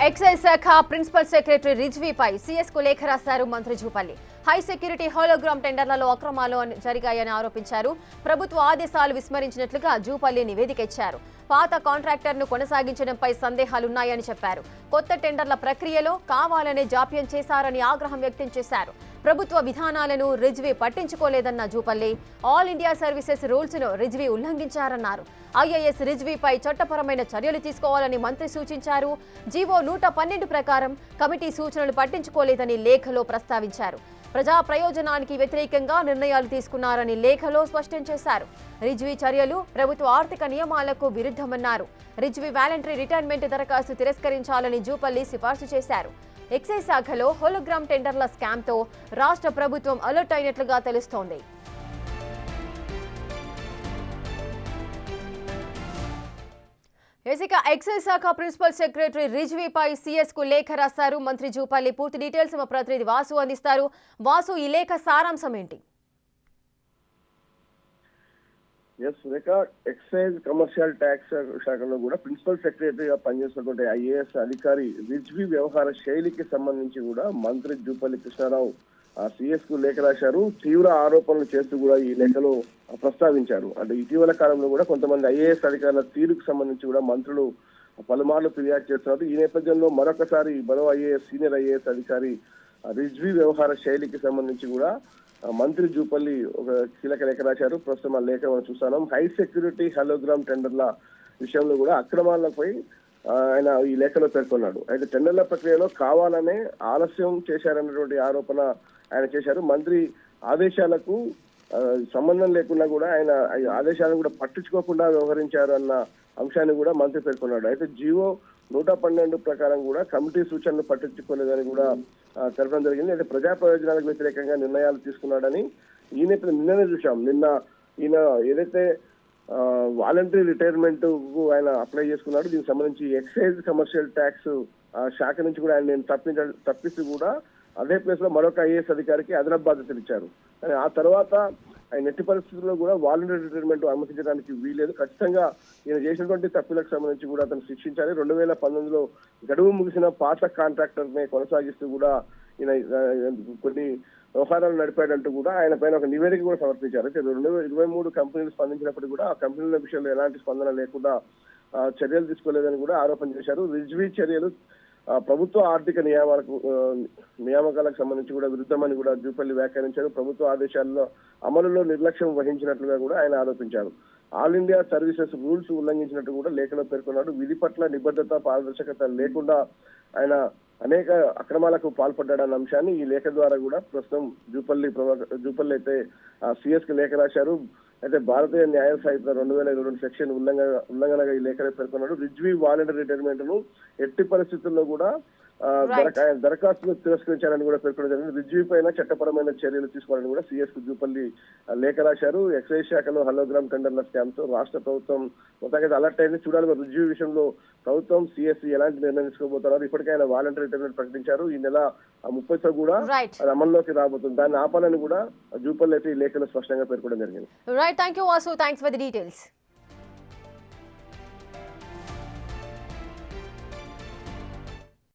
Excise శాఖ principal secretary రిజ్వీపై సీఎస్కు లేఖ రాశారు మంత్రి జూపల్లి. హై సెక్యూరిటీ హోలోగ్రామ్ టెండర్లలో అక్రమాలు జరిగాయని ఆరోపించారు. ప్రభుత్వ ఆదేశాలు విస్మరించినట్లుగా జూపల్లి నివేదిక ఇచ్చారు. పాత కాంట్రాక్టర్ను కొనసాగించడంపై సందేహాలున్నాయని చెప్పారు. కొత్త టెండర్ల ప్రక్రియలో కావాలనే జాప్యం చేశారని ఆగ్రహం వ్యక్తం చేశారు. ప్రభుత్వ విధానాలను రిజ్వీ పట్టించుకోలేదన్న Jupalli all India services rules ను రిజ్వీ ఉల్లంఘించారన్నారు. ఐఏఎస్ రిజ్వీపై చట్టపరమైన చర్యలు తీసుకోవాలని మంత్రి సూచించారు. జీవో 112 ప్రకారం కమిటీ సూచనలు పట్టించుకోలేదని లేఖలో ప్రస్తావించారు. ప్రజా ప్రయోజనానికి వ్యతిరేకంగా నిర్ణయాలు తీసుకున్నారని లేఖలో స్పష్టం చేశారు. రిజ్వీ చర్యలు ప్రభుత్వ ఆర్థిక నియమాలకు విరుద్ధమన్నారు. రిజ్వీ వాలంటరీ రిటైర్మెంట్ దరఖాస్తు తిరస్కరించాలని జూపల్లి సిఫార్సు చేశారు. ఎక్సైజ్ శాఖలో హోలోగ్రామ్ టెండర్ల స్కామ్తో రాష్ట్ర ప్రభుత్వం అలర్ట్ అయినట్లుగా తెలుస్తోంది. ఎక్సైజ్ శాఖ ప్రిన్సిపల్ సెక్రటరీ రిజ్వీపై సీఎస్కు లేఖ రాశారు మంత్రి జూపల్లి. పూర్తి డీటెయిల్స్ మా ప్రతినిధి వాసు అందిస్తారు. వాసు, ఈ లేఖ సారాంశం ఏంటి? ఎక్సైజ్ కమర్షియల్ ట్యాక్స్ శాఖలో కూడా ప్రిన్సిపల్ సెక్రటరీగా పనిచేసినటువంటి ఐఏఎస్ అధికారి రిజ్వీ వ్యవహార శైలికి సంబంధించి కూడా మంత్రి జూపల్లి కృష్ణారావు సిఎస్ కు లేఖ రాశారు. తీవ్ర ఆరోపణలు చేస్తూ కూడా ఈ లేఖలో ప్రస్తావించారు. అంటే ఇటీవల కాలంలో కూడా కొంతమంది ఐఏఎస్ అధికారుల తీరుకు సంబంధించి కూడా మంత్రులు పలుమార్లు ఫిర్యాదు చేస్తున్నారు. ఈ నేపథ్యంలో మరొకసారి మరో సీనియర్ ఐఏఎస్ అధికారి రిజ్వీ వ్యవహార శైలికి సంబంధించి కూడా మంత్రి జూపల్లి ఒక కీలక లేఖ రాశారు. ప్రస్తుతం ఆ లేఖ మనం చూస్తున్నాం. హై సెక్యూరిటీ హోలోగ్రామ్ టెండర్ల విషయంలో కూడా అక్రమాలపై ఆయన ఈ లేఖలో పేర్కొన్నాడు. అయితే టెండర్ల ప్రక్రియలో కావాలనే ఆలస్యం చేశారన్నటువంటి ఆరోపణ ఆయన చేశారు. మంత్రి ఆదేశాలకు సంబంధం లేకుండా కూడా ఆయన ఆదేశాలను కూడా పట్టించుకోకుండా వ్యవహరించారు అన్న అంశాన్ని కూడా మంత్రి పేర్కొన్నాడు. అయితే జీవో 112 ప్రకారం కూడా కమిటీ సూచనలు పట్టించుకోలేదని కూడా తెలపడం జరిగింది. అయితే ప్రజా ప్రయోజనాలకు వ్యతిరేకంగా నిర్ణయాలు తీసుకున్నాడని ఈ నేపథ్యంలో నిన్ననే చూశాం. నిన్న ఈయన ఏదైతే వాలంటరీ రిటైర్మెంట్ కు ఆయన అప్లై చేసుకున్నాడు. దీనికి సంబంధించి ఎక్సైజ్ కమర్షియల్ ట్యాక్స్ శాఖ నుంచి కూడా ఆయన తప్పిస్తూ కూడా అదే ప్లేస్ లో మరొక ఐఏఎస్ అధికారికి అదనపు బాధ్యతలు ఇచ్చారు. కానీ ఆ తర్వాత ఆయన ఎట్టి పరిస్థితుల్లో కూడా వాలంటరీ రిటైర్మెంట్ అనుమతించడానికి వీలేదు. ఖచ్చితంగా ఈయన చేసినటువంటి తప్పులకు సంబంధించి కూడా అతను శిక్షించాలి. 2019లో గడువు ముగిసిన పాత కాంట్రాక్టర్ ని కొనసాగిస్తూ కూడా ఈయన కొన్ని వ్యవహారాలు నడిపాడంటూ కూడా ఆయన పైన ఒక నివేదిక కూడా సమర్పించారు. అయితే 2023 కంపెనీలు స్పందించినప్పుడు కూడా ఆ కంపెనీల విషయంలో ఎలాంటి స్పందన లేకుండా చర్యలు తీసుకోలేదని కూడా ఆరోపణ చేశారు. రిజ్వీ చర్యలు ప్రభుత్వ ఆర్థిక నియామకాలకు సంబంధించి కూడా విరుద్ధమని కూడా జూపల్లి వ్యాఖ్యానించారు. ప్రభుత్వ ఆదేశాల్లో అమలులో నిర్లక్ష్యం వహించినట్లుగా కూడా ఆయన ఆరోపించారు. ఆల్ ఇండియా సర్వీసెస్ రూల్స్ ఉల్లంఘించినట్టు కూడా లేఖలో పేర్కొన్నాడు. విధి పట్ల నిబద్ధత, పారదర్శకత లేకుండా ఆయన అనేక అక్రమాలకు పాల్పడ్డాడన్న అంశాన్ని ఈ లేఖ ద్వారా కూడా ప్రస్తుతం జూపల్లి అయితే సిఎస్ కి లేఖ రాశారు. అయితే భారతీయ న్యాయ సంహిత 2022 సెక్షన్ ఉల్లంఘనగా ఈ లేఖలో పేర్కొన్నాడు. రిజ్వీ వాలంటరీ రిటైర్మెంట్ ను ఎట్టి పరిస్థితుల్లో కూడా దరఖాస్తులు తిరస్కరించాలని కూడా పేర్కొనడం జరిగింది. రిజ్వీ పైన చట్టపరమైన చర్యలు తీసుకోవాలని కూడా సిఎస్ కు జూపల్లి లేఖ రాశారు. ఎక్సైజ్ శాఖలో హోలోగ్రామ్ టెండర్ల స్కామ్ తో రాష్ట్ర ప్రభుత్వం మొత్తానికి అలర్ట్ అయింది. చూడాలి రిజ్వీ విషయంలో ప్రభుత్వం సిఎస్ ఎలాంటి నిర్ణయం తీసుకోబోతున్నారు. ఇప్పటికే ఆయన వాలంటరీ రిటైర్మెంట్ ప్రకటించారు. ఈ నెల 30తో కూడా అది అమల్లోకి రాబోతుంది. దాన్ని ఆపాలని కూడా జూపల్లి అయితే ఈ లేఖలో స్పష్టంగా పేర్కొనడం జరిగింది. Right, thank you Vasu, thanks for the details.